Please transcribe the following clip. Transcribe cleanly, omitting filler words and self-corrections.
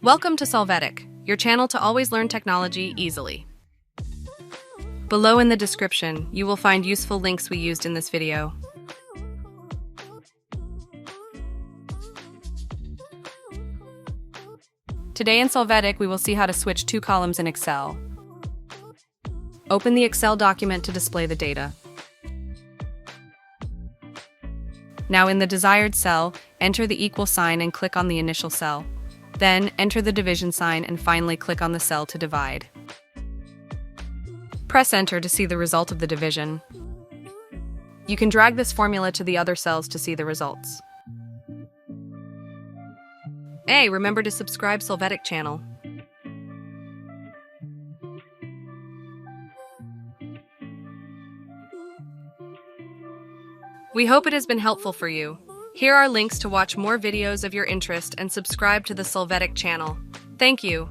Welcome to Solvetic, your channel to always learn technology easily. Below in the description, you will find useful links we used in this video. Today in Solvetic, we will see how to switch two columns in Excel. Open the Excel document to display the data. Now in the desired cell, enter the equal sign and click on the initial cell. Then enter the division sign and finally click on the cell to divide. Press enter to see the result of the division. You can drag this formula to the other cells to see the results. Hey, remember to subscribe Solvetic channel. We hope it has been helpful for you. Here are links to watch more videos of your interest and subscribe to the Solvetic channel. Thank you.